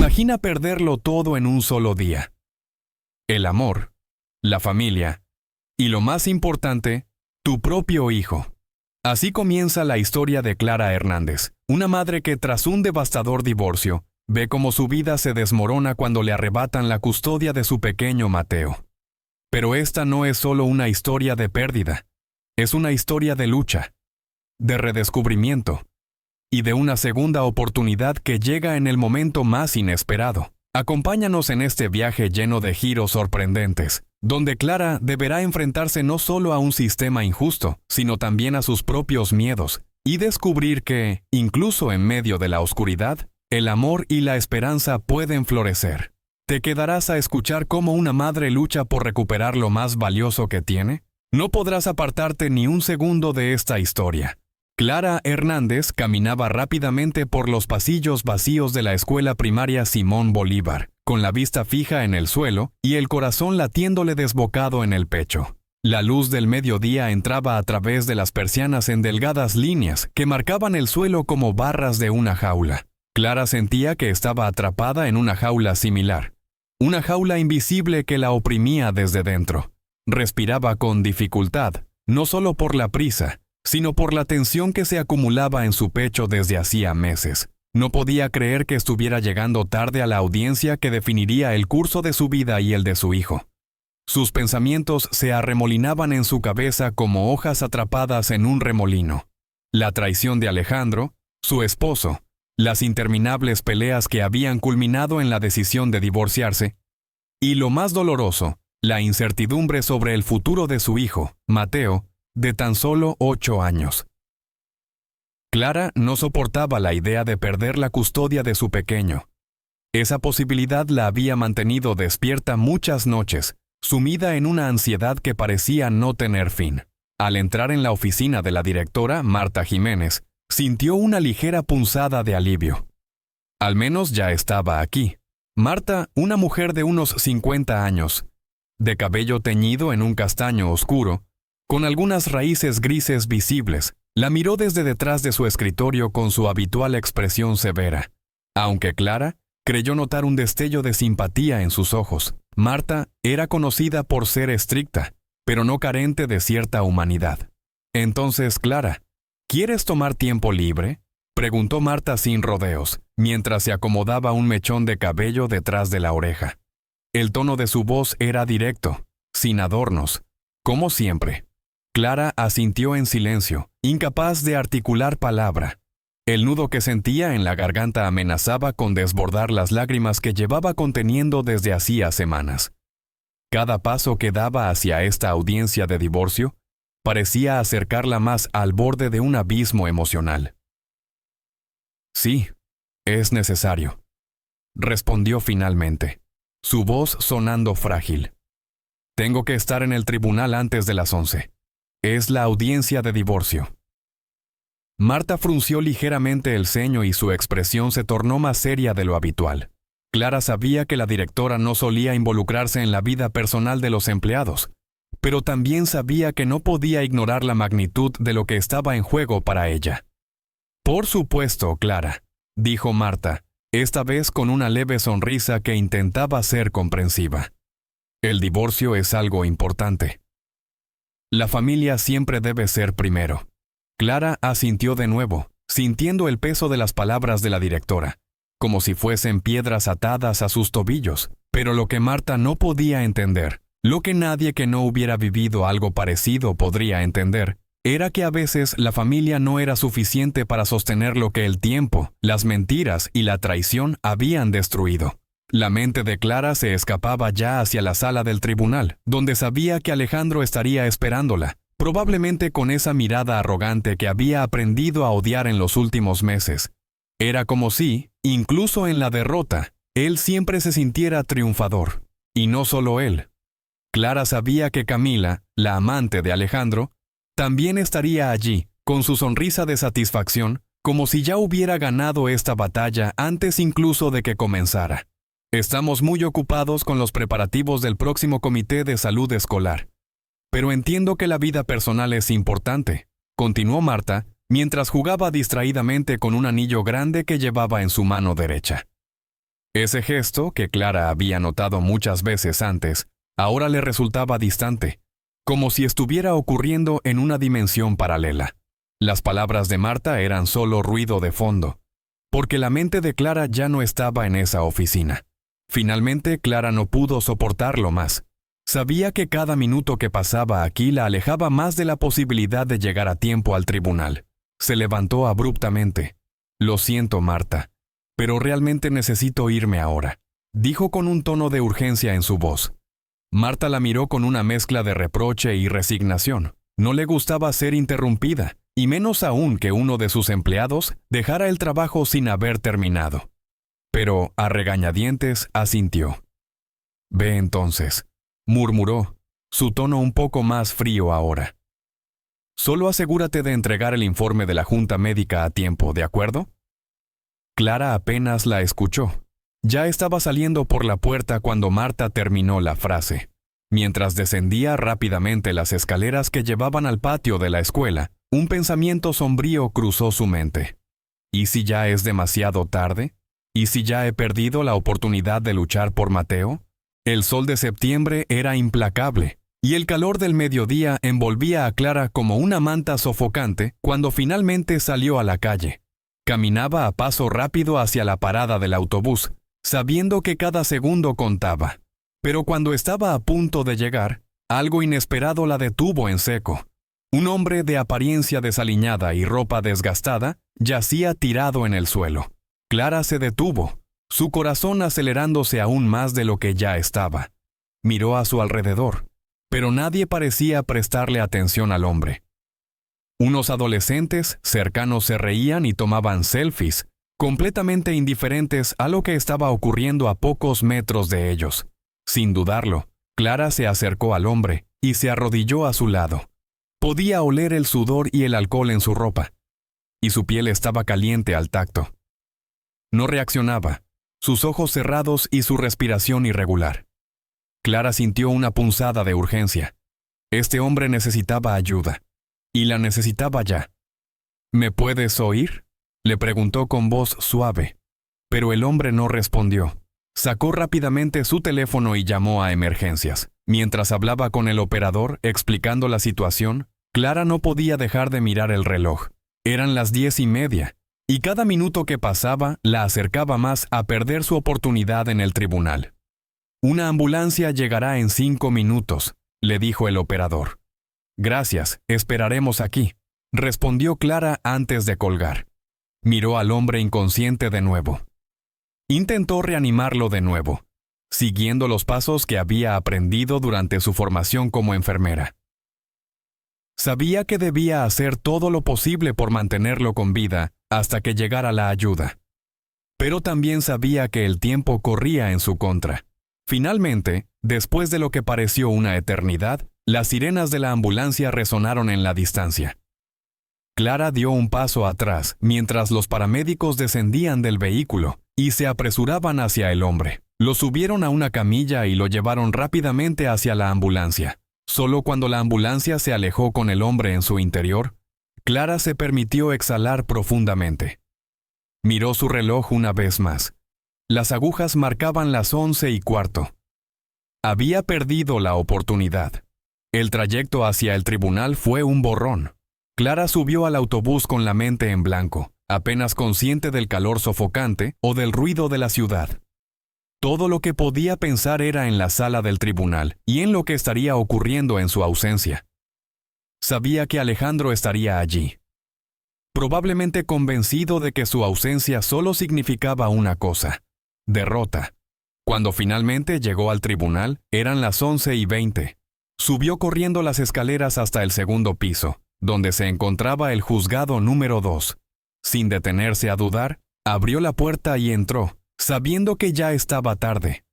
Imagina perderlo todo en un solo día. El amor, la familia y, lo más importante, tu propio hijo. Así comienza la historia de Clara Hernández, una madre que tras un devastador divorcio, ve cómo su vida se desmorona cuando le arrebatan la custodia de su pequeño Mateo. Pero esta no es solo una historia de pérdida, es una historia de lucha, de redescubrimiento y de una segunda oportunidad que llega en el momento más inesperado. Acompáñanos en este viaje lleno de giros sorprendentes, donde Clara deberá enfrentarse no solo a un sistema injusto, sino también a sus propios miedos, y descubrir que, incluso en medio de la oscuridad, el amor y la esperanza pueden florecer. ¿Te quedarás a escuchar cómo una madre lucha por recuperar lo más valioso que tiene? No podrás apartarte ni un segundo de esta historia. Clara Hernández caminaba rápidamente por los pasillos vacíos de la escuela primaria Simón Bolívar, con la vista fija en el suelo y el corazón latiéndole desbocado en el pecho. La luz del mediodía entraba a través de las persianas en delgadas líneas que marcaban el suelo como barras de una jaula. Clara sentía que estaba atrapada en una jaula similar, una jaula invisible que la oprimía desde dentro. Respiraba con dificultad, no solo por la prisa, sino por la tensión que se acumulaba en su pecho desde hacía meses. No podía creer que estuviera llegando tarde a la audiencia que definiría el curso de su vida y el de su hijo. Sus pensamientos se arremolinaban en su cabeza como hojas atrapadas en un remolino. La traición de Alejandro, su esposo, las interminables peleas que habían culminado en la decisión de divorciarse, y lo más doloroso, la incertidumbre sobre el futuro de su hijo, Mateo, de tan solo 8 años. Clara no soportaba la idea de perder la custodia de su pequeño. Esa posibilidad la había mantenido despierta muchas noches, sumida en una ansiedad que parecía no tener fin. Al entrar en la oficina de la directora, Marta Jiménez, sintió una ligera punzada de alivio. Al menos ya estaba aquí. Marta, una mujer de unos 50 años, de cabello teñido en un castaño oscuro, con algunas raíces grises visibles, la miró desde detrás de su escritorio con su habitual expresión severa. Aunque Clara creyó notar un destello de simpatía en sus ojos. Marta era conocida por ser estricta, pero no carente de cierta humanidad. Entonces, Clara, ¿quieres tomar tiempo libre?, preguntó Marta sin rodeos, mientras se acomodaba un mechón de cabello detrás de la oreja. El tono de su voz era directo, sin adornos, como siempre. Clara asintió en silencio, incapaz de articular palabra. El nudo que sentía en la garganta amenazaba con desbordar las lágrimas que llevaba conteniendo desde hacía semanas. Cada paso que daba hacia esta audiencia de divorcio parecía acercarla más al borde de un abismo emocional. «Sí, es necesario», respondió finalmente, su voz sonando frágil. «Tengo que estar en el tribunal antes de las 11. Es la audiencia de divorcio». Marta frunció ligeramente el ceño y su expresión se tornó más seria de lo habitual. Clara sabía que la directora no solía involucrarse en la vida personal de los empleados, pero también sabía que no podía ignorar la magnitud de lo que estaba en juego para ella. «Por supuesto, Clara», dijo Marta, esta vez con una leve sonrisa que intentaba ser comprensiva. «El divorcio es algo importante. La familia siempre debe ser primero». Clara asintió de nuevo, sintiendo el peso de las palabras de la directora, como si fuesen piedras atadas a sus tobillos. Pero lo que Marta no podía entender, lo que nadie que no hubiera vivido algo parecido podría entender, era que a veces la familia no era suficiente para sostener lo que el tiempo, las mentiras y la traición habían destruido. La mente de Clara se escapaba ya hacia la sala del tribunal, donde sabía que Alejandro estaría esperándola, probablemente con esa mirada arrogante que había aprendido a odiar en los últimos meses. Era como si, incluso en la derrota, él siempre se sintiera triunfador. Y no solo él. Clara sabía que Camila, la amante de Alejandro, también estaría allí, con su sonrisa de satisfacción, como si ya hubiera ganado esta batalla antes incluso de que comenzara. «Estamos muy ocupados con los preparativos del próximo comité de salud escolar. Pero entiendo que la vida personal es importante», continuó Marta, mientras jugaba distraídamente con un anillo grande que llevaba en su mano derecha. Ese gesto, que Clara había notado muchas veces antes, ahora le resultaba distante, como si estuviera ocurriendo en una dimensión paralela. Las palabras de Marta eran solo ruido de fondo, porque la mente de Clara ya no estaba en esa oficina. Finalmente, Clara no pudo soportarlo más. Sabía que cada minuto que pasaba aquí la alejaba más de la posibilidad de llegar a tiempo al tribunal. Se levantó abruptamente. «Lo siento, Marta, pero realmente necesito irme ahora», dijo con un tono de urgencia en su voz. Marta la miró con una mezcla de reproche y resignación. No le gustaba ser interrumpida, y menos aún que uno de sus empleados dejara el trabajo sin haber terminado. Pero, a regañadientes, asintió. «Ve entonces», murmuró, su tono un poco más frío ahora. «Solo asegúrate de entregar el informe de la junta médica a tiempo, ¿de acuerdo?» Clara apenas la escuchó. Ya estaba saliendo por la puerta cuando Marta terminó la frase. Mientras descendía rápidamente las escaleras que llevaban al patio de la escuela, un pensamiento sombrío cruzó su mente. ¿Y si ya es demasiado tarde? ¿Y si ya he perdido la oportunidad de luchar por Mateo? El sol de septiembre era implacable, y el calor del mediodía envolvía a Clara como una manta sofocante cuando finalmente salió a la calle. Caminaba a paso rápido hacia la parada del autobús, sabiendo que cada segundo contaba. Pero cuando estaba a punto de llegar, algo inesperado la detuvo en seco. Un hombre de apariencia desaliñada y ropa desgastada yacía tirado en el suelo. Clara se detuvo, su corazón acelerándose aún más de lo que ya estaba. Miró a su alrededor, pero nadie parecía prestarle atención al hombre. Unos adolescentes cercanos se reían y tomaban selfies, completamente indiferentes a lo que estaba ocurriendo a pocos metros de ellos. Sin dudarlo, Clara se acercó al hombre y se arrodilló a su lado. Podía oler el sudor y el alcohol en su ropa, y su piel estaba caliente al tacto. No reaccionaba, sus ojos cerrados y su respiración irregular. Clara sintió una punzada de urgencia. Este hombre necesitaba ayuda, y la necesitaba ya. «¿Me puedes oír?», le preguntó con voz suave, pero el hombre no respondió. Sacó rápidamente su teléfono y llamó a emergencias. Mientras hablaba con el operador explicando la situación, Clara no podía dejar de mirar el reloj. Eran las 10:30, y cada minuto que pasaba la acercaba más a perder su oportunidad en el tribunal. «Una ambulancia llegará en 5 minutos», le dijo el operador. «Gracias, esperaremos aquí», respondió Clara antes de colgar. Miró al hombre inconsciente de nuevo. Intentó reanimarlo de nuevo, siguiendo los pasos que había aprendido durante su formación como enfermera. Sabía que debía hacer todo lo posible por mantenerlo con vida hasta que llegara la ayuda. Pero también sabía que el tiempo corría en su contra. Finalmente, después de lo que pareció una eternidad, las sirenas de la ambulancia resonaron en la distancia. Clara dio un paso atrás mientras los paramédicos descendían del vehículo y se apresuraban hacia el hombre. Lo subieron a una camilla y lo llevaron rápidamente hacia la ambulancia. Solo cuando la ambulancia se alejó con el hombre en su interior, Clara se permitió exhalar profundamente. Miró su reloj una vez más. Las agujas marcaban las 11:15. Había perdido la oportunidad. El trayecto hacia el tribunal fue un borrón. Clara subió al autobús con la mente en blanco, apenas consciente del calor sofocante o del ruido de la ciudad. Todo lo que podía pensar era en la sala del tribunal y en lo que estaría ocurriendo en su ausencia. Sabía que Alejandro estaría allí, probablemente convencido de que su ausencia solo significaba una cosa: derrota. Cuando finalmente llegó al tribunal, eran las 11:20. Subió corriendo las escaleras hasta el segundo piso, donde se encontraba el juzgado número 2. Sin detenerse a dudar, abrió la puerta y entró, sabiendo que ya estaba tarde.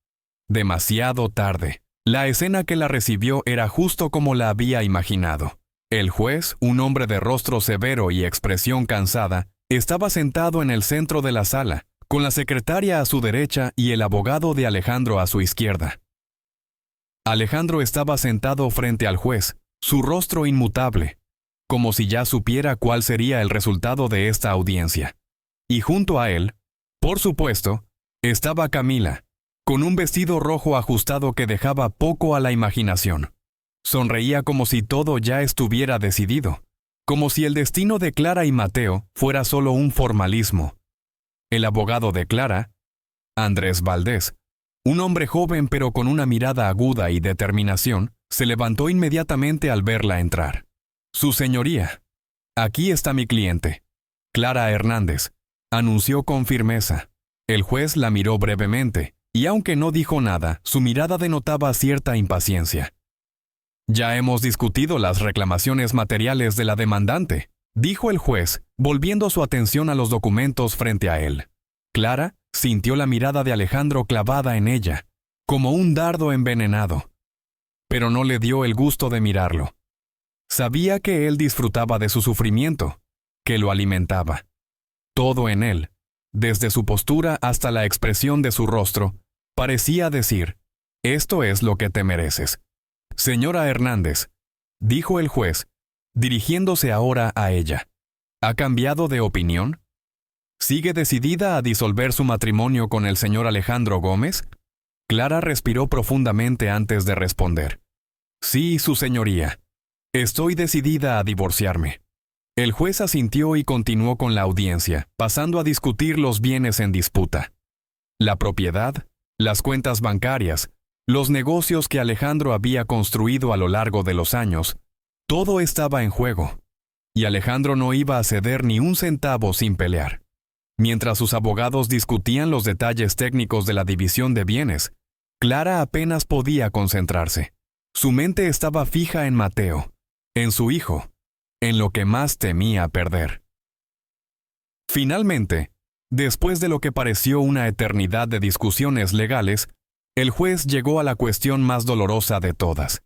Demasiado tarde. La escena que la recibió era justo como la había imaginado. El juez, un hombre de rostro severo y expresión cansada, estaba sentado en el centro de la sala, con la secretaria a su derecha y el abogado de Alejandro a su izquierda. Alejandro estaba sentado frente al juez, su rostro inmutable, como si ya supiera cuál sería el resultado de esta audiencia. Y junto a él, por supuesto, Estaba Camila, con un vestido rojo ajustado que dejaba poco a la imaginación. Sonreía como si todo ya estuviera decidido, como si el destino de Clara y Mateo fuera solo un formalismo. El abogado de Clara, Andrés Valdés, un hombre joven pero con una mirada aguda y determinación, se levantó inmediatamente al verla entrar. Su señoría, aquí está mi cliente, Clara Hernández, anunció con firmeza. El juez la miró brevemente, y aunque no dijo nada, su mirada denotaba cierta impaciencia. Ya hemos discutido las reclamaciones materiales de la demandante, dijo el juez, volviendo su atención a los documentos frente a él. Clara sintió la mirada de Alejandro clavada en ella, como un dardo envenenado. Pero no le dio el gusto de mirarlo. Sabía que él disfrutaba de su sufrimiento, que lo alimentaba. Todo en él, desde su postura hasta la expresión de su rostro, parecía decir, «Esto es lo que te mereces». «Señora Hernández», dijo el juez, dirigiéndose ahora a ella, ¿ha cambiado de opinión? ¿Sigue decidida a disolver su matrimonio con el señor Alejandro Gómez? Clara respiró profundamente antes de responder. «Sí, su señoría. Estoy decidida a divorciarme». El juez asintió y continuó con la audiencia, pasando a discutir los bienes en disputa. La propiedad, las cuentas bancarias, los negocios que Alejandro había construido a lo largo de los años, todo estaba en juego, y Alejandro no iba a ceder ni un centavo sin pelear. Mientras sus abogados discutían los detalles técnicos de la división de bienes, Clara apenas podía concentrarse. Su mente estaba fija en Mateo, en su hijo, en lo que más temía perder. Finalmente, después de lo que pareció una eternidad de discusiones legales, el juez llegó a la cuestión más dolorosa de todas: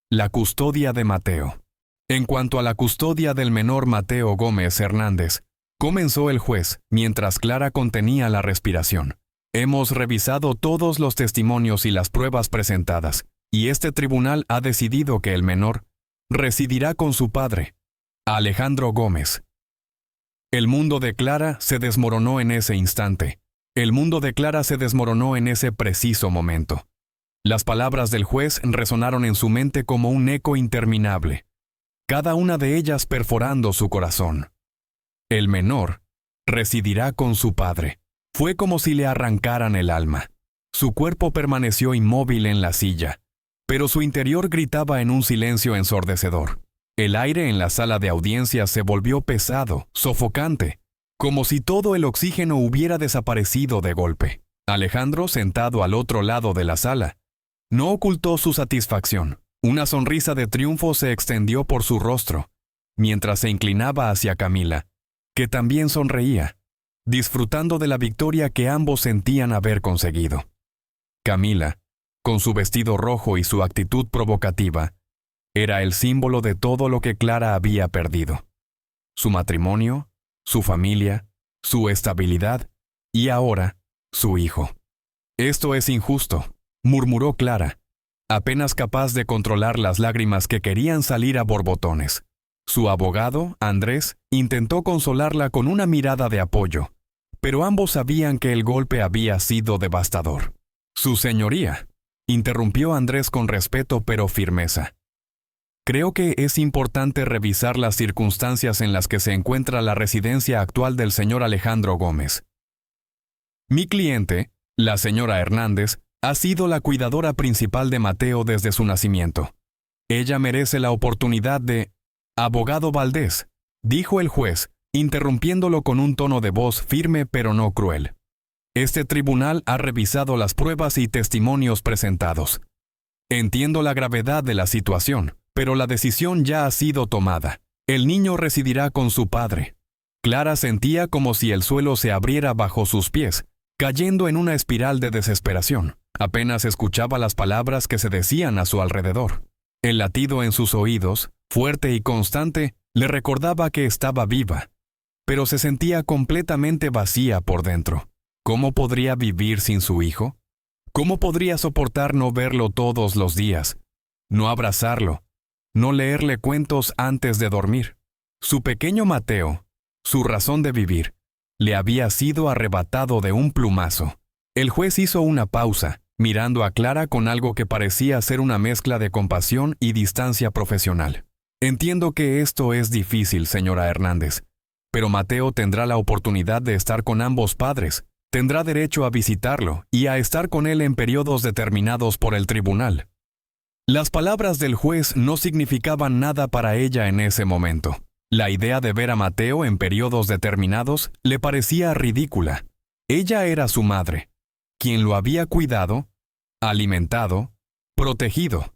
la custodia de Mateo. En cuanto a la custodia del menor Mateo Gómez Hernández, comenzó el juez, mientras Clara contenía la respiración. Hemos revisado todos los testimonios y las pruebas presentadas, y este tribunal ha decidido que el menor residirá con su padre, Alejandro Gómez. El mundo de Clara se desmoronó en ese instante. El mundo de Clara se desmoronó en ese preciso momento. Las palabras del juez resonaron en su mente como un eco interminable, cada una de ellas perforando su corazón. El menor residirá con su padre. Fue como si le arrancaran el alma. Su cuerpo permaneció inmóvil en la silla, pero su interior gritaba en un silencio ensordecedor. El aire en la sala de audiencias se volvió pesado, sofocante, como si todo el oxígeno hubiera desaparecido de golpe. Alejandro, sentado al otro lado de la sala, no ocultó su satisfacción. Una sonrisa de triunfo se extendió por su rostro, mientras se inclinaba hacia Camila, que también sonreía, disfrutando de la victoria que ambos sentían haber conseguido. Camila, con su vestido rojo y su actitud provocativa, era el símbolo de todo lo que Clara había perdido: su matrimonio, su familia, su estabilidad y ahora, su hijo. «Esto es injusto», murmuró Clara, apenas capaz de controlar las lágrimas que querían salir a borbotones. Su abogado, Andrés, intentó consolarla con una mirada de apoyo, pero ambos sabían que el golpe había sido devastador. «Su señoría», interrumpió Andrés con respeto pero firmeza. «Creo que es importante revisar las circunstancias en las que se encuentra la residencia actual del señor Alejandro Gómez. Mi cliente, la señora Hernández, ha sido la cuidadora principal de Mateo desde su nacimiento. Ella merece la oportunidad de...» «Abogado Valdés», dijo el juez, interrumpiéndolo con un tono de voz firme pero no cruel. «Este tribunal ha revisado las pruebas y testimonios presentados. Entiendo la gravedad de la situación, pero la decisión ya ha sido tomada. El niño residirá con su padre». Clara sentía como si el suelo se abriera bajo sus pies, cayendo en una espiral de desesperación. Apenas escuchaba las palabras que se decían a su alrededor. El latido en sus oídos, fuerte y constante, le recordaba que estaba viva, pero se sentía completamente vacía por dentro. ¿Cómo podría vivir sin su hijo? ¿Cómo podría soportar no verlo todos los días, no abrazarlo, no leerle cuentos antes de dormir? Su pequeño Mateo, su razón de vivir, le había sido arrebatado de un plumazo. El juez hizo una pausa, mirando a Clara con algo que parecía ser una mezcla de compasión y distancia profesional. Entiendo que esto es difícil, señora Hernández, pero Mateo tendrá la oportunidad de estar con ambos padres, tendrá derecho a visitarlo y a estar con él en periodos determinados por el tribunal. Las palabras del juez no significaban nada para ella en ese momento. La idea de ver a Mateo en periodos determinados le parecía ridícula. Ella era su madre, quien lo había cuidado, alimentado, protegido.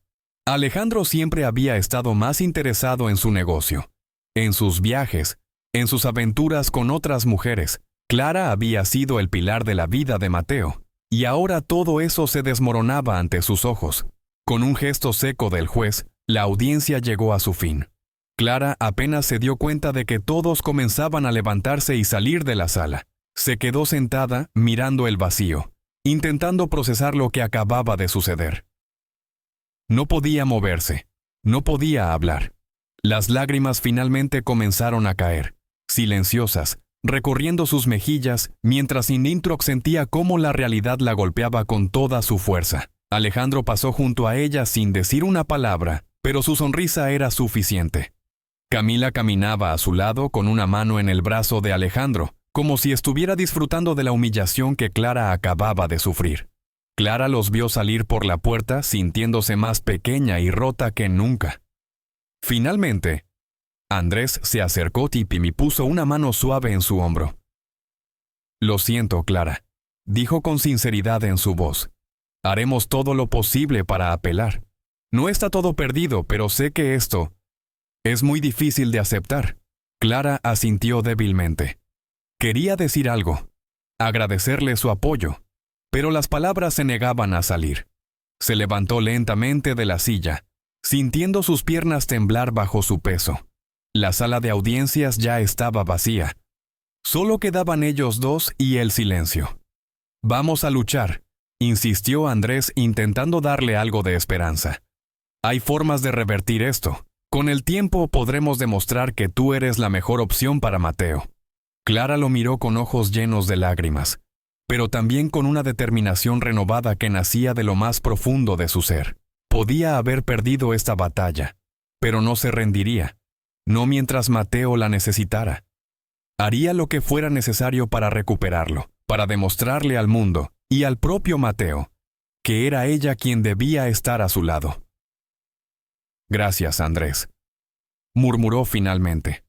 Alejandro siempre había estado más interesado en su negocio, en sus viajes, en sus aventuras con otras mujeres. Clara había sido el pilar de la vida de Mateo, y ahora todo eso se desmoronaba ante sus ojos. Con un gesto seco del juez, la audiencia llegó a su fin. Clara apenas se dio cuenta de que todos comenzaban a levantarse y salir de la sala. Se quedó sentada, mirando el vacío, intentando procesar lo que acababa de suceder. No podía moverse, no podía hablar. Las lágrimas finalmente comenzaron a caer, silenciosas, recorriendo sus mejillas, mientras Inintrox sentía cómo la realidad la golpeaba con toda su fuerza. Alejandro pasó junto a ella sin decir una palabra, pero su sonrisa era suficiente. Camila caminaba a su lado con una mano en el brazo de Alejandro, como si estuviera disfrutando de la humillación que Clara acababa de sufrir. Clara los vio salir por la puerta sintiéndose más pequeña y rota que nunca. Finalmente, Andrés se acercó y puso una mano suave en su hombro. «Lo siento, Clara», dijo con sinceridad en su voz. «Haremos todo lo posible para apelar. No está todo perdido, pero sé que esto es muy difícil de aceptar». Clara asintió débilmente. Quería decir algo, agradecerle su apoyo, pero las palabras se negaban a salir. Se levantó lentamente de la silla, sintiendo sus piernas temblar bajo su peso. La sala de audiencias ya estaba vacía. Solo quedaban ellos dos y el silencio. «Vamos a luchar», insistió Andrés intentando darle algo de esperanza. «Hay formas de revertir esto. Con el tiempo podremos demostrar que tú eres la mejor opción para Mateo». Clara lo miró con ojos llenos de lágrimas, pero también con una determinación renovada que nacía de lo más profundo de su ser. Podía haber perdido esta batalla, pero no se rendiría, no mientras Mateo la necesitara. Haría lo que fuera necesario para recuperarlo, para demostrarle al mundo y al propio Mateo que era ella quien debía estar a su lado. «Gracias, Andrés», murmuró finalmente.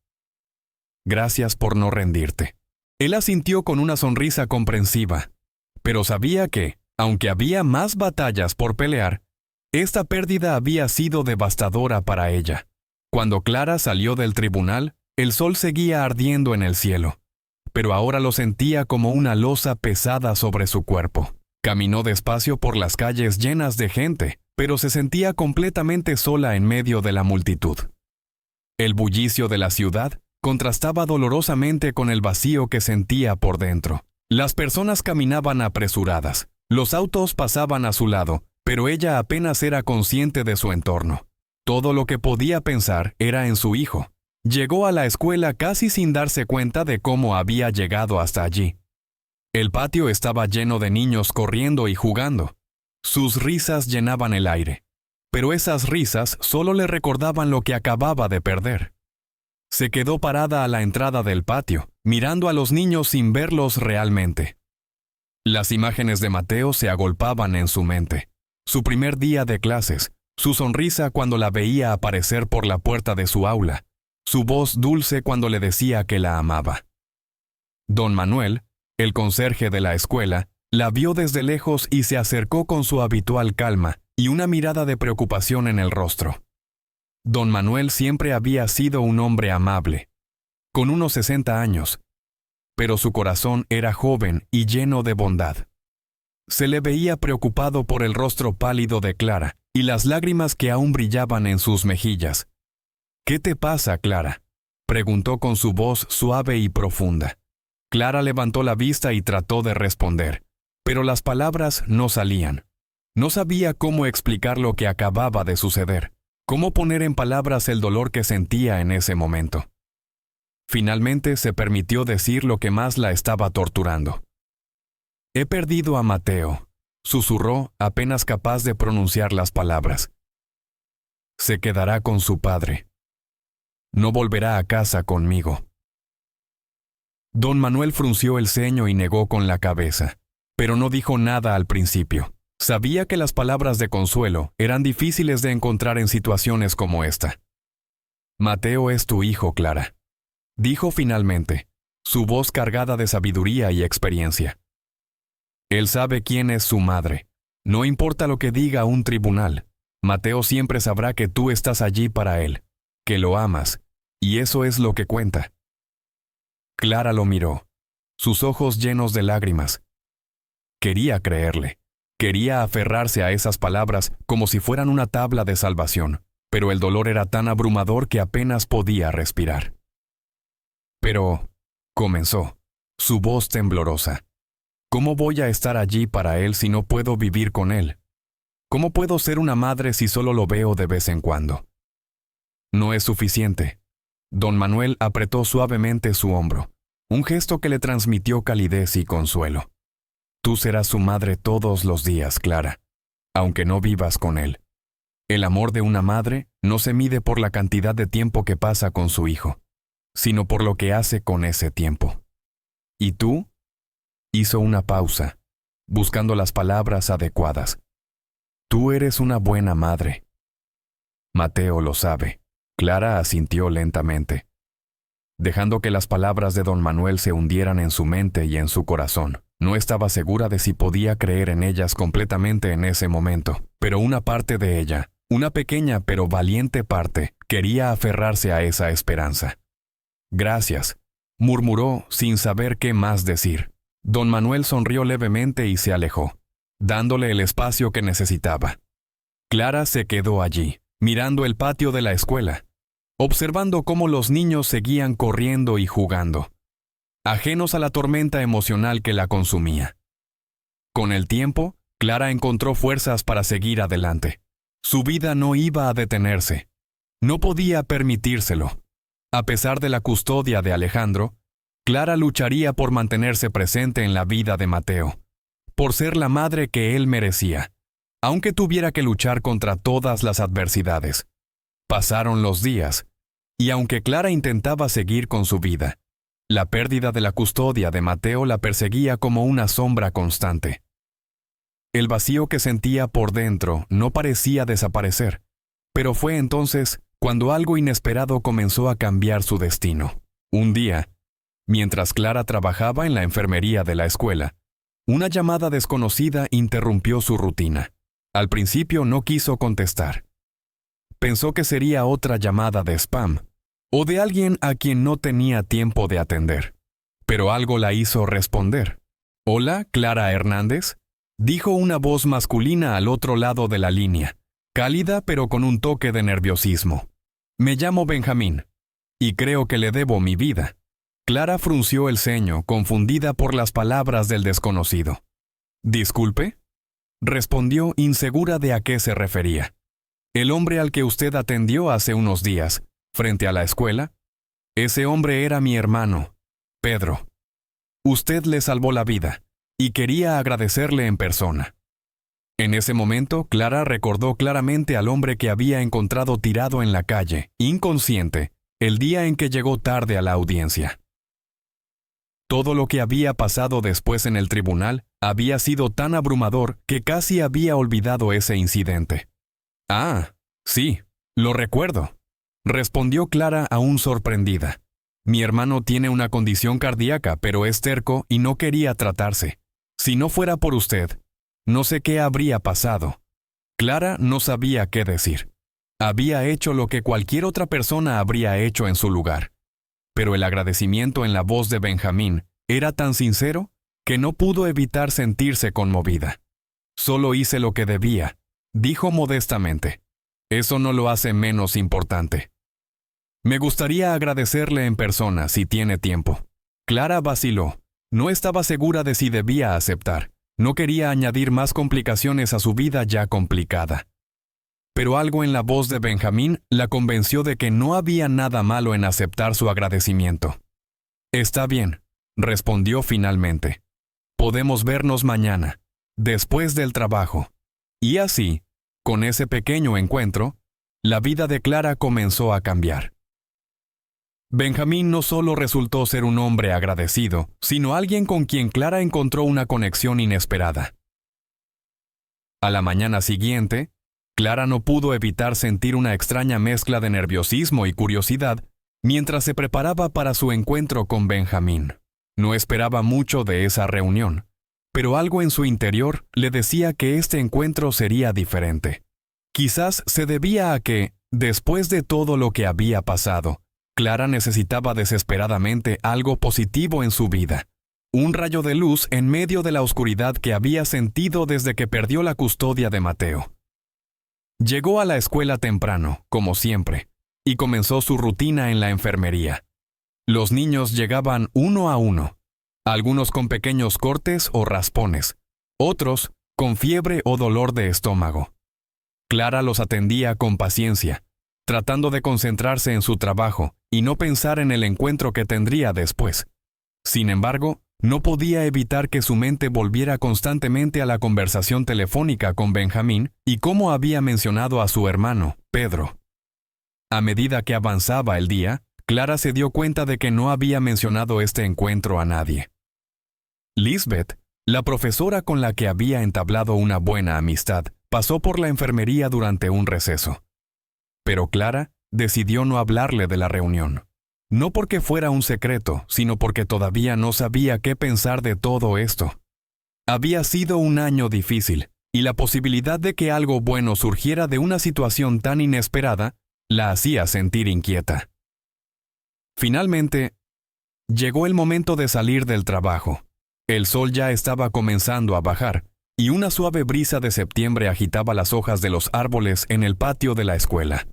«Gracias por no rendirte». Él asintió con una sonrisa comprensiva, pero sabía que, aunque había más batallas por pelear, esta pérdida había sido devastadora para ella. Cuando Clara salió del tribunal, el sol seguía ardiendo en el cielo, pero ahora lo sentía como una losa pesada sobre su cuerpo. Caminó despacio por las calles llenas de gente, pero se sentía completamente sola en medio de la multitud. El bullicio de la ciudad contrastaba dolorosamente con el vacío que sentía por dentro. Las personas caminaban apresuradas, los autos pasaban a su lado, pero ella apenas era consciente de su entorno. Todo lo que podía pensar era en su hijo. Llegó a la escuela casi sin darse cuenta de cómo había llegado hasta allí. El patio estaba lleno de niños corriendo y jugando. Sus risas llenaban el aire, pero esas risas solo le recordaban lo que acababa de perder. Se quedó parada a la entrada del patio, mirando a los niños sin verlos realmente. Las imágenes de Mateo se agolpaban en su mente. Su primer día de clases, su sonrisa cuando la veía aparecer por la puerta de su aula, su voz dulce cuando le decía que la amaba. Don Manuel, el conserje de la escuela, la vio desde lejos y se acercó con su habitual calma y una mirada de preocupación en el rostro. Don Manuel siempre había sido un hombre amable, con unos 60 años, pero su corazón era joven y lleno de bondad. Se le veía preocupado por el rostro pálido de Clara y las lágrimas que aún brillaban en sus mejillas. «¿Qué te pasa, Clara?», preguntó con su voz suave y profunda. Clara levantó la vista y trató de responder, pero las palabras no salían. No sabía cómo explicar lo que acababa de suceder, cómo poner en palabras el dolor que sentía en ese momento. Finalmente se permitió decir lo que más la estaba torturando. He perdido a Mateo, susurró, apenas capaz de pronunciar las palabras. Se quedará con su padre. No volverá a casa conmigo. Don Manuel frunció el ceño y negó con la cabeza, pero no dijo nada al principio. Sabía que las palabras de consuelo eran difíciles de encontrar en situaciones como esta. Mateo es tu hijo, Clara, dijo finalmente, su voz cargada de sabiduría y experiencia. Él sabe quién es su madre. No importa lo que diga un tribunal, Mateo siempre sabrá que tú estás allí para él, que lo amas, y eso es lo que cuenta. Clara lo miró, sus ojos llenos de lágrimas. Quería creerle, quería aferrarse a esas palabras como si fueran una tabla de salvación, pero el dolor era tan abrumador que apenas podía respirar. Pero, comenzó, su voz temblorosa. ¿Cómo voy a estar allí para él si no puedo vivir con él? ¿Cómo puedo ser una madre si solo lo veo de vez en cuando? No es suficiente. Don Manuel apretó suavemente su hombro, un gesto que le transmitió calidez y consuelo. Tú serás su madre todos los días, Clara, aunque no vivas con él. El amor de una madre no se mide por la cantidad de tiempo que pasa con su hijo, sino por lo que hace con ese tiempo. ¿Y tú? Hizo una pausa, buscando las palabras adecuadas. Tú eres una buena madre. Mateo lo sabe. Clara asintió lentamente, dejando que las palabras de don Manuel se hundieran en su mente y en su corazón. No estaba segura de si podía creer en ellas completamente en ese momento, pero una parte de ella, una pequeña pero valiente parte, quería aferrarse a esa esperanza. Gracias, murmuró sin saber qué más decir. Don Manuel sonrió levemente y se alejó, dándole el espacio que necesitaba. Clara se quedó allí, mirando el patio de la escuela, observando cómo los niños seguían corriendo y jugando, ajenos a la tormenta emocional que la consumía. Con el tiempo, Clara encontró fuerzas para seguir adelante. Su vida no iba a detenerse. No podía permitírselo. A pesar de la custodia de Alejandro, Clara lucharía por mantenerse presente en la vida de Mateo, por ser la madre que él merecía, aunque tuviera que luchar contra todas las adversidades. Pasaron los días, y aunque Clara intentaba seguir con su vida, la pérdida de la custodia de Mateo la perseguía como una sombra constante. El vacío que sentía por dentro no parecía desaparecer, pero fue entonces cuando algo inesperado comenzó a cambiar su destino. Un día, mientras Clara trabajaba en la enfermería de la escuela, una llamada desconocida interrumpió su rutina. Al principio no quiso contestar. Pensó que sería otra llamada de spam, o de alguien a quien no tenía tiempo de atender. Pero algo la hizo responder. «Hola, Clara Hernández», dijo una voz masculina al otro lado de la línea, cálida pero con un toque de nerviosismo. «Me llamo Benjamín, y creo que le debo mi vida». Clara frunció el ceño, confundida por las palabras del desconocido. «¿Disculpe?», respondió, insegura de a qué se refería. «El hombre al que usted atendió hace unos días, frente a la escuela, ese hombre era mi hermano, Pedro. Usted le salvó la vida, y quería agradecerle en persona». En ese momento, Clara recordó claramente al hombre que había encontrado tirado en la calle, inconsciente, el día en que llegó tarde a la audiencia. Todo lo que había pasado después en el tribunal había sido tan abrumador que casi había olvidado ese incidente. «Ah, sí, lo recuerdo», respondió Clara aún sorprendida. «Mi hermano tiene una condición cardíaca, pero es terco y no quería tratarse. Si no fuera por usted, no sé qué habría pasado». Clara no sabía qué decir. Había hecho lo que cualquier otra persona habría hecho en su lugar. Pero el agradecimiento en la voz de Benjamín era tan sincero que no pudo evitar sentirse conmovida. «Solo hice lo que debía», dijo modestamente. «Eso no lo hace menos importante. Me gustaría agradecerle en persona si tiene tiempo». Clara vaciló. No estaba segura de si debía aceptar. No quería añadir más complicaciones a su vida ya complicada. Pero algo en la voz de Benjamín la convenció de que no había nada malo en aceptar su agradecimiento. «Está bien», respondió finalmente. podemos vernos mañana, después del trabajo. Y así, con ese pequeño encuentro, la vida de Clara comenzó a cambiar. Benjamín no solo resultó ser un hombre agradecido, sino alguien con quien Clara encontró una conexión inesperada. A la mañana siguiente, Clara no pudo evitar sentir una extraña mezcla de nerviosismo y curiosidad mientras se preparaba para su encuentro con Benjamín. No esperaba mucho de esa reunión, pero algo en su interior le decía que este encuentro sería diferente. Quizás se debía a que, después de todo lo que había pasado, Clara necesitaba desesperadamente algo positivo en su vida. Un rayo de luz en medio de la oscuridad que había sentido desde que perdió la custodia de Mateo. Llegó a la escuela temprano, como siempre, y comenzó su rutina en la enfermería. Los niños llegaban uno a uno, algunos con pequeños cortes o raspones, otros con fiebre o dolor de estómago. Clara los atendía con paciencia, tratando de concentrarse en su trabajo y no pensar en el encuentro que tendría después. Sin embargo, no podía evitar que su mente volviera constantemente a la conversación telefónica con Benjamín y cómo había mencionado a su hermano, Pedro. A medida que avanzaba el día, Clara se dio cuenta de que no había mencionado este encuentro a nadie. Lisbeth, la profesora con la que había entablado una buena amistad, pasó por la enfermería durante un receso. Pero Clara decidió no hablarle de la reunión. No porque fuera un secreto, sino porque todavía no sabía qué pensar de todo esto. Había sido un año difícil, y la posibilidad de que algo bueno surgiera de una situación tan inesperada la hacía sentir inquieta. Finalmente, llegó el momento de salir del trabajo. El sol ya estaba comenzando a bajar, y una suave brisa de septiembre agitaba las hojas de los árboles en el patio de la escuela.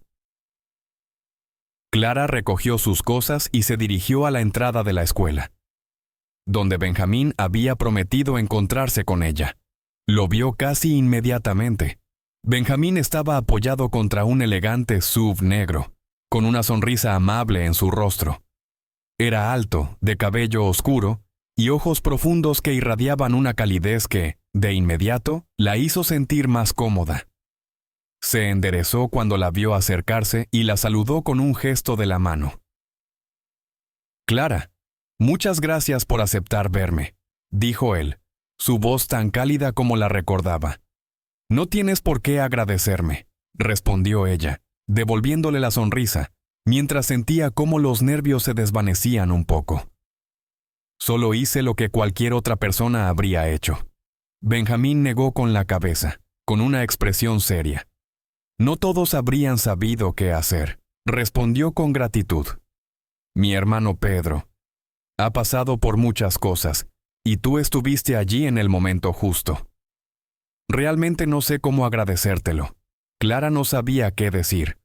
Clara recogió sus cosas y se dirigió a la entrada de la escuela, donde Benjamín había prometido encontrarse con ella. Lo vio casi inmediatamente. Benjamín estaba apoyado contra un elegante SUV negro, con una sonrisa amable en su rostro. Era alto, de cabello oscuro, y ojos profundos que irradiaban una calidez que, de inmediato, la hizo sentir más cómoda. Se enderezó cuando la vio acercarse y la saludó con un gesto de la mano. «Clara, muchas gracias por aceptar verme», dijo él, su voz tan cálida como la recordaba. «No tienes por qué agradecerme», respondió ella, devolviéndole la sonrisa, mientras sentía cómo los nervios se desvanecían un poco. «Solo hice lo que cualquier otra persona habría hecho». Benjamín negó con la cabeza, con una expresión seria. «No todos habrían sabido qué hacer», respondió con gratitud. «Mi hermano Pedro ha pasado por muchas cosas, y tú estuviste allí en el momento justo. Realmente no sé cómo agradecértelo». Clara no sabía qué decir.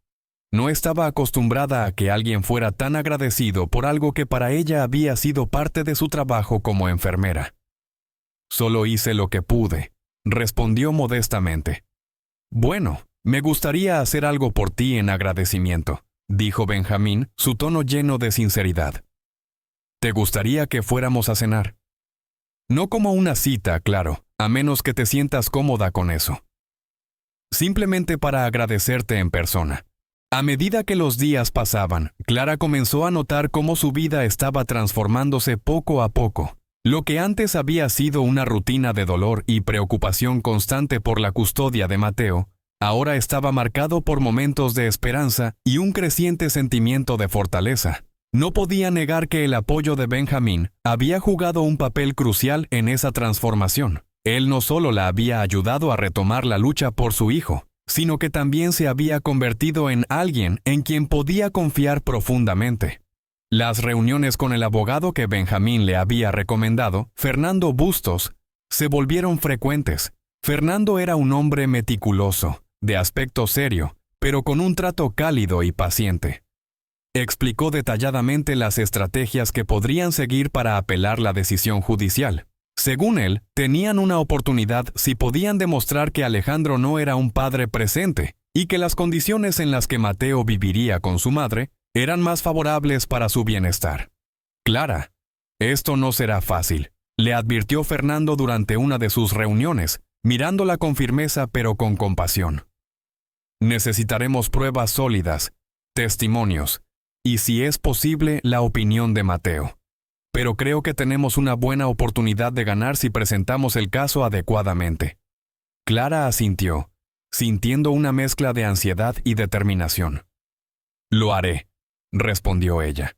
No estaba acostumbrada a que alguien fuera tan agradecido por algo que para ella había sido parte de su trabajo como enfermera. «Solo hice lo que pude», respondió modestamente. «Bueno, me gustaría hacer algo por ti en agradecimiento», dijo Benjamín, su tono lleno de sinceridad. «¿Te gustaría que fuéramos a cenar?» «No como una cita, claro, a menos que te sientas cómoda con eso. Simplemente para agradecerte en persona». A medida que los días pasaban, Clara comenzó a notar cómo su vida estaba transformándose poco a poco. Lo que antes había sido una rutina de dolor y preocupación constante por la custodia de Mateo, ahora estaba marcado por momentos de esperanza y un creciente sentimiento de fortaleza. No podía negar que el apoyo de Benjamín había jugado un papel crucial en esa transformación. Él no solo la había ayudado a retomar la lucha por su hijo, sino que también se había convertido en alguien en quien podía confiar profundamente. Las reuniones con el abogado que Benjamín le había recomendado, Fernando Bustos, se volvieron frecuentes. Fernando era un hombre meticuloso, de aspecto serio, pero con un trato cálido y paciente. Explicó detalladamente las estrategias que podrían seguir para apelar la decisión judicial. Según él, tenían una oportunidad si podían demostrar que Alejandro no era un padre presente y que las condiciones en las que Mateo viviría con su madre eran más favorables para su bienestar. «Clara, esto no será fácil», le advirtió Fernando durante una de sus reuniones, mirándola con firmeza pero con compasión. Necesitaremos pruebas sólidas, testimonios, y si es posible, la opinión de Mateo. Pero creo que tenemos una buena oportunidad de ganar si presentamos el caso adecuadamente. Clara asintió, sintiendo una mezcla de ansiedad y determinación. Lo haré, respondió ella.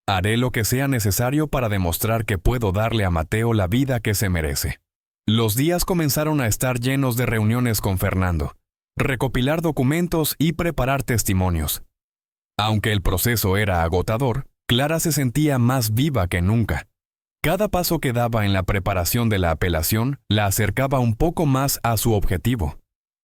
Haré lo que sea necesario para demostrar que puedo darle a Mateo la vida que se merece. Los días comenzaron a estar llenos de reuniones con Fernando, recopilar documentos y preparar testimonios. Aunque el proceso era agotador, Clara se sentía más viva que nunca. Cada paso que daba en la preparación de la apelación la acercaba un poco más a su objetivo: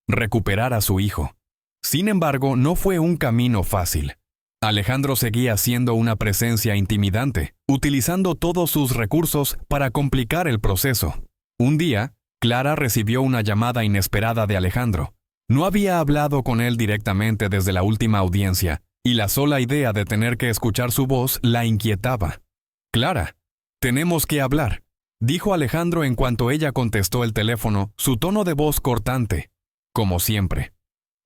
recuperar a su hijo. Sin embargo, no fue un camino fácil. Alejandro seguía siendo una presencia intimidante, utilizando todos sus recursos para complicar el proceso. Un día, Clara recibió una llamada inesperada de Alejandro. No había hablado con él directamente desde la última audiencia, y la sola idea de tener que escuchar su voz la inquietaba. «Clara, tenemos que hablar», dijo Alejandro en cuanto ella contestó el teléfono, su tono de voz cortante, como siempre.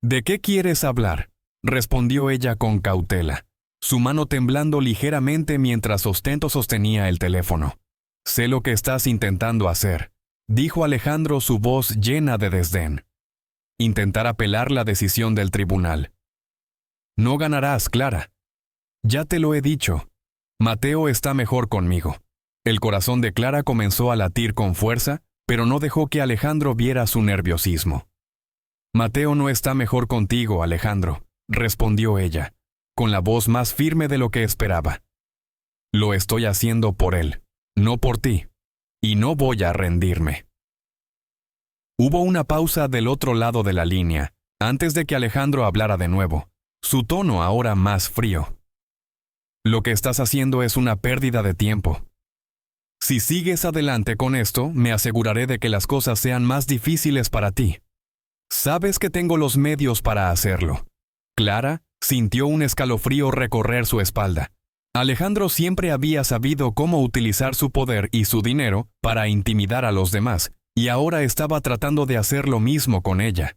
«¿De qué quieres hablar?», respondió ella con cautela, su mano temblando ligeramente mientras Ostento sostenía el teléfono. «Sé lo que estás intentando hacer», dijo Alejandro, su voz llena de desdén. «Intentar apelar la decisión del tribunal. No ganarás, Clara. Ya te lo he dicho. Mateo está mejor conmigo». El corazón de Clara comenzó a latir con fuerza, pero no dejó que Alejandro viera su nerviosismo. «Mateo no está mejor contigo, Alejandro», respondió ella, con la voz más firme de lo que esperaba. «Lo estoy haciendo por él, no por ti, y no voy a rendirme». Hubo una pausa del otro lado de la línea, antes de que Alejandro hablara de nuevo, su tono ahora más frío. «Lo que estás haciendo es una pérdida de tiempo. Si sigues adelante con esto, me aseguraré de que las cosas sean más difíciles para ti. Sabes que tengo los medios para hacerlo». Clara sintió un escalofrío recorrer su espalda. Alejandro siempre había sabido cómo utilizar su poder y su dinero para intimidar a los demás, y ahora estaba tratando de hacer lo mismo con ella.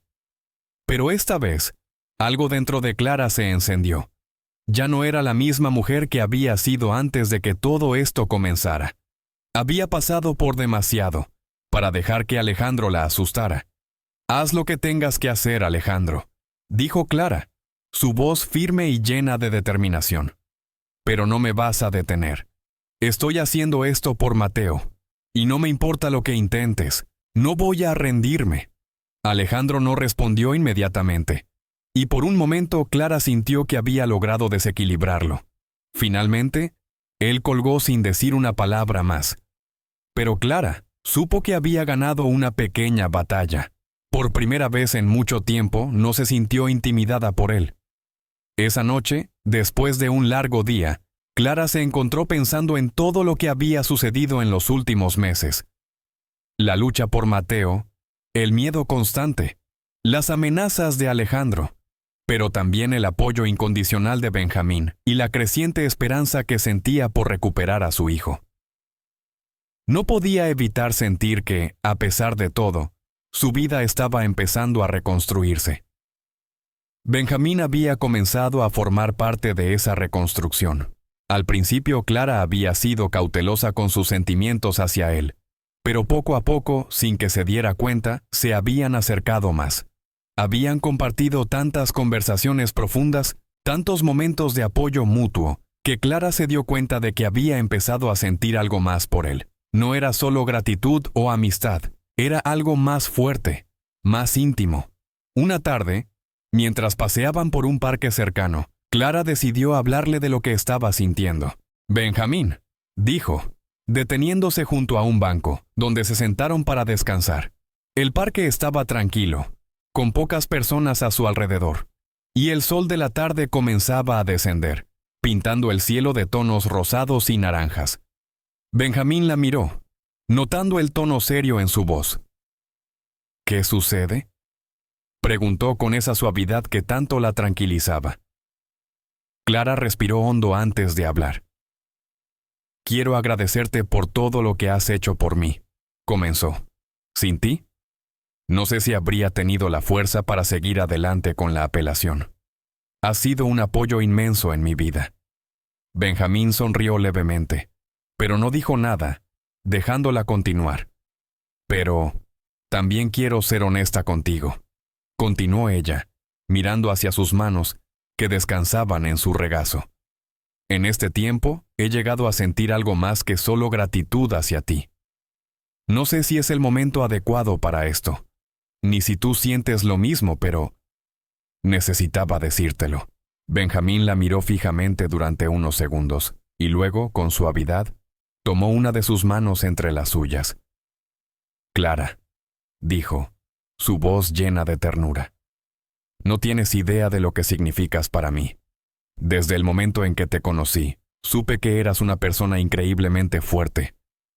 Pero esta vez, algo dentro de Clara se encendió. Ya no era la misma mujer que había sido antes de que todo esto comenzara. Había pasado por demasiado para dejar que Alejandro la asustara. «Haz lo que tengas que hacer, Alejandro», dijo Clara, su voz firme y llena de determinación. «Pero no me vas a detener. Estoy haciendo esto por Mateo, y no me importa lo que intentes. No voy a rendirme». Alejandro no respondió inmediatamente, y por un momento Clara sintió que había logrado desequilibrarlo. Finalmente, él colgó sin decir una palabra más. Pero Clara supo que había ganado una pequeña batalla. Por primera vez en mucho tiempo no se sintió intimidada por él. Esa noche, después de un largo día, Clara se encontró pensando en todo lo que había sucedido en los últimos meses. La lucha por Mateo, el miedo constante, las amenazas de Alejandro, pero también el apoyo incondicional de Benjamín y la creciente esperanza que sentía por recuperar a su hijo. No podía evitar sentir que, a pesar de todo, su vida estaba empezando a reconstruirse. Benjamín había comenzado a formar parte de esa reconstrucción. Al principio, Clara había sido cautelosa con sus sentimientos hacia él, pero poco a poco, sin que se diera cuenta, se habían acercado más. Habían compartido tantas conversaciones profundas, tantos momentos de apoyo mutuo, que Clara se dio cuenta de que había empezado a sentir algo más por él. No era solo gratitud o amistad, era algo más fuerte, más íntimo. Una tarde, mientras paseaban por un parque cercano, Clara decidió hablarle de lo que estaba sintiendo. «Benjamín», dijo, deteniéndose junto a un banco, donde se sentaron para descansar. El parque estaba tranquilo, con pocas personas a su alrededor, y el sol de la tarde comenzaba a descender, pintando el cielo de tonos rosados y naranjas. Benjamín la miró, notando el tono serio en su voz. «¿Qué sucede?», preguntó con esa suavidad que tanto la tranquilizaba. Clara respiró hondo antes de hablar. Quiero agradecerte por todo lo que has hecho por mí, comenzó. Sin ti, no sé si habría tenido la fuerza para seguir adelante con la apelación. Has sido un apoyo inmenso en mi vida. Benjamín sonrió levemente, pero no dijo nada, dejándola continuar. Pero también quiero ser honesta contigo, continuó ella, mirando hacia sus manos, que descansaban en su regazo. En este tiempo, he llegado a sentir algo más que solo gratitud hacia ti. No sé si es el momento adecuado para esto, ni si tú sientes lo mismo, pero necesitaba decírtelo. Benjamín la miró fijamente durante unos segundos, y luego, con suavidad, tomó una de sus manos entre las suyas. Clara, dijo, su voz llena de ternura. No tienes idea de lo que significas para mí. Desde el momento en que te conocí, supe que eras una persona increíblemente fuerte,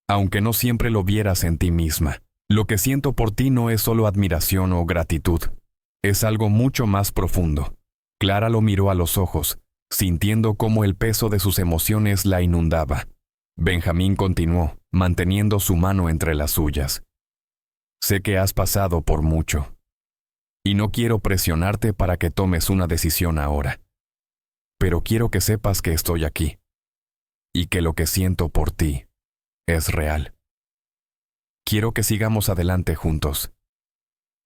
aunque no siempre lo vieras en ti misma. Lo que siento por ti no es solo admiración o gratitud, es algo mucho más profundo. Clara lo miró a los ojos, sintiendo cómo el peso de sus emociones la inundaba. Benjamín continuó, manteniendo su mano entre las suyas. Sé que has pasado por mucho, y no quiero presionarte para que tomes una decisión ahora. Pero quiero que sepas que estoy aquí, y que lo que siento por ti es real. Quiero que sigamos adelante juntos.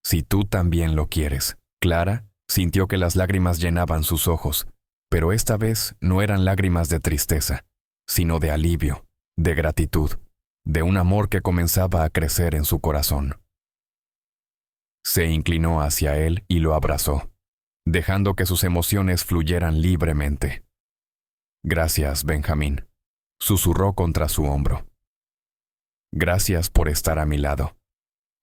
Si tú también lo quieres. Clara sintió que las lágrimas llenaban sus ojos, pero esta vez no eran lágrimas de tristeza, sino de alivio, de gratitud, de un amor que comenzaba a crecer en su corazón. Se inclinó hacia él y lo abrazó, dejando que sus emociones fluyeran libremente. Gracias, Benjamín, susurró contra su hombro. Gracias por estar a mi lado.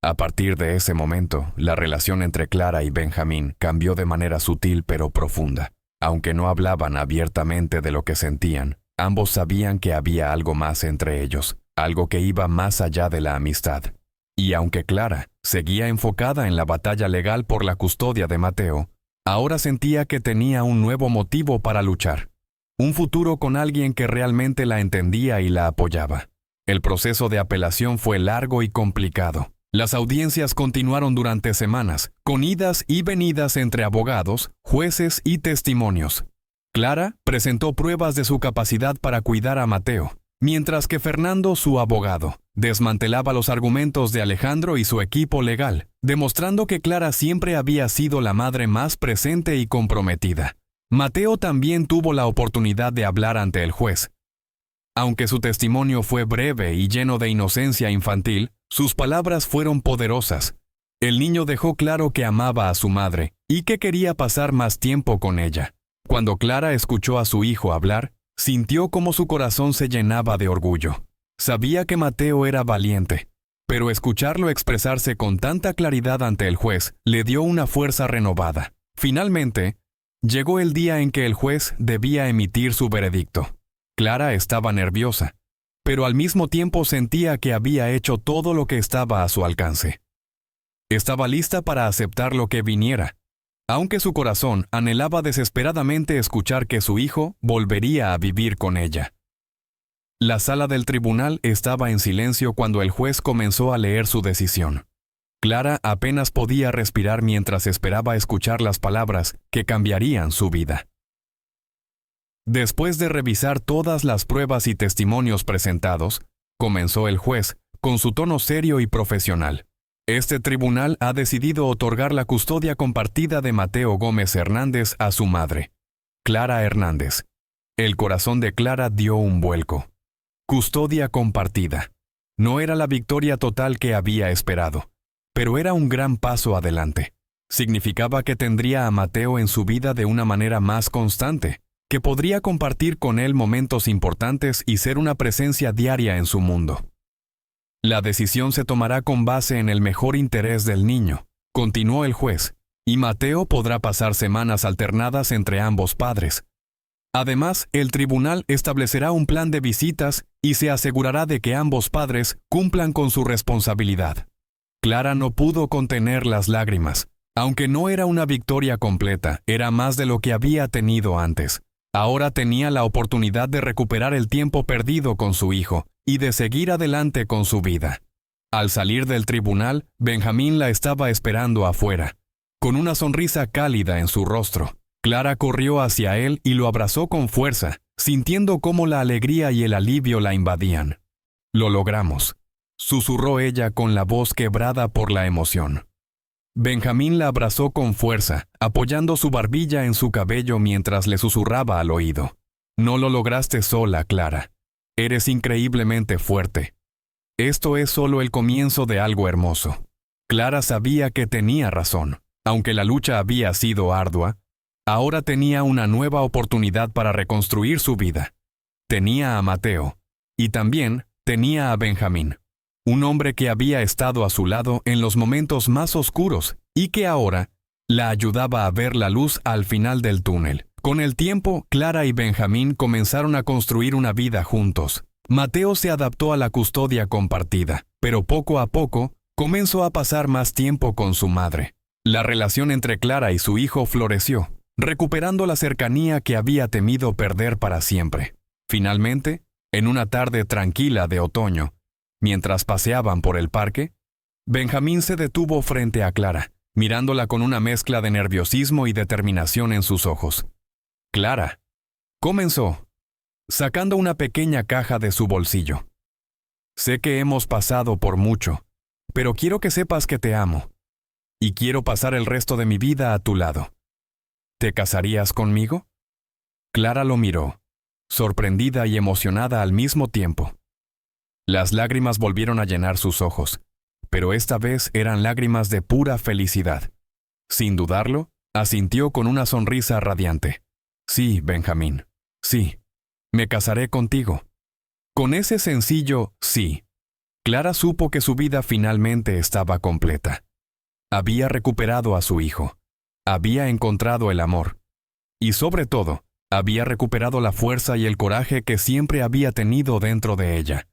A partir de ese momento, la relación entre Clara y Benjamín cambió de manera sutil pero profunda. Aunque no hablaban abiertamente de lo que sentían, ambos sabían que había algo más entre ellos, algo que iba más allá de la amistad. Y aunque Clara seguía enfocada en la batalla legal por la custodia de Mateo, ahora sentía que tenía un nuevo motivo para luchar. Un futuro con alguien que realmente la entendía y la apoyaba. El proceso de apelación fue largo y complicado. Las audiencias continuaron durante semanas, con idas y venidas entre abogados, jueces y testimonios. Clara presentó pruebas de su capacidad para cuidar a Mateo, mientras que Fernando, su abogado, desmantelaba los argumentos de Alejandro y su equipo legal, demostrando que Clara siempre había sido la madre más presente y comprometida. Mateo también tuvo la oportunidad de hablar ante el juez. Aunque su testimonio fue breve y lleno de inocencia infantil, sus palabras fueron poderosas. El niño dejó claro que amaba a su madre y que quería pasar más tiempo con ella. Cuando Clara escuchó a su hijo hablar, sintió como su corazón se llenaba de orgullo. Sabía que Mateo era valiente, pero escucharlo expresarse con tanta claridad ante el juez le dio una fuerza renovada. Finalmente, llegó el día en que el juez debía emitir su veredicto. Clara estaba nerviosa, pero al mismo tiempo sentía que había hecho todo lo que estaba a su alcance. Estaba lista para aceptar lo que viniera, aunque su corazón anhelaba desesperadamente escuchar que su hijo volvería a vivir con ella. La sala del tribunal estaba en silencio cuando el juez comenzó a leer su decisión. Clara apenas podía respirar mientras esperaba escuchar las palabras que cambiarían su vida. Después de revisar todas las pruebas y testimonios presentados, comenzó el juez, con su tono serio y profesional. Este tribunal ha decidido otorgar la custodia compartida de Mateo Gómez Hernández a su madre, Clara Hernández. El corazón de Clara dio un vuelco. Custodia compartida. No era la victoria total que había esperado, pero era un gran paso adelante. Significaba que tendría a Mateo en su vida de una manera más constante, que podría compartir con él momentos importantes y ser una presencia diaria en su mundo. La decisión se tomará con base en el mejor interés del niño, continuó el juez, y Mateo podrá pasar semanas alternadas entre ambos padres. Además, el tribunal establecerá un plan de visitas y se asegurará de que ambos padres cumplan con su responsabilidad. Clara no pudo contener las lágrimas. Aunque no era una victoria completa, era más de lo que había tenido antes. Ahora tenía la oportunidad de recuperar el tiempo perdido con su hijo y de seguir adelante con su vida. Al salir del tribunal, Benjamín la estaba esperando afuera, con una sonrisa cálida en su rostro. Clara corrió hacia él y lo abrazó con fuerza, sintiendo cómo la alegría y el alivio la invadían. «Lo logramos», susurró ella con la voz quebrada por la emoción. Benjamín la abrazó con fuerza, apoyando su barbilla en su cabello mientras le susurraba al oído. «No lo lograste sola, Clara. Eres increíblemente fuerte. Esto es solo el comienzo de algo hermoso». Clara sabía que tenía razón. Aunque la lucha había sido ardua, ahora tenía una nueva oportunidad para reconstruir su vida. Tenía a Mateo, y también tenía a Benjamín, un hombre que había estado a su lado en los momentos más oscuros y que ahora la ayudaba a ver la luz al final del túnel. Con el tiempo, Clara y Benjamín comenzaron a construir una vida juntos. Mateo se adaptó a la custodia compartida, pero poco a poco comenzó a pasar más tiempo con su madre. La relación entre Clara y su hijo floreció, recuperando la cercanía que había temido perder para siempre. Finalmente, en una tarde tranquila de otoño, mientras paseaban por el parque, Benjamín se detuvo frente a Clara, mirándola con una mezcla de nerviosismo y determinación en sus ojos. «Clara», comenzó, sacando una pequeña caja de su bolsillo. «Sé que hemos pasado por mucho, pero quiero que sepas que te amo. Y quiero pasar el resto de mi vida a tu lado. ¿Te casarías conmigo?» Clara lo miró, sorprendida y emocionada al mismo tiempo. Las lágrimas volvieron a llenar sus ojos, pero esta vez eran lágrimas de pura felicidad. Sin dudarlo, asintió con una sonrisa radiante. «Sí, Benjamín, sí, me casaré contigo». Con ese sencillo sí, Clara supo que su vida finalmente estaba completa. Había recuperado a su hijo, había encontrado el amor, y sobre todo, había recuperado la fuerza y el coraje que siempre había tenido dentro de ella.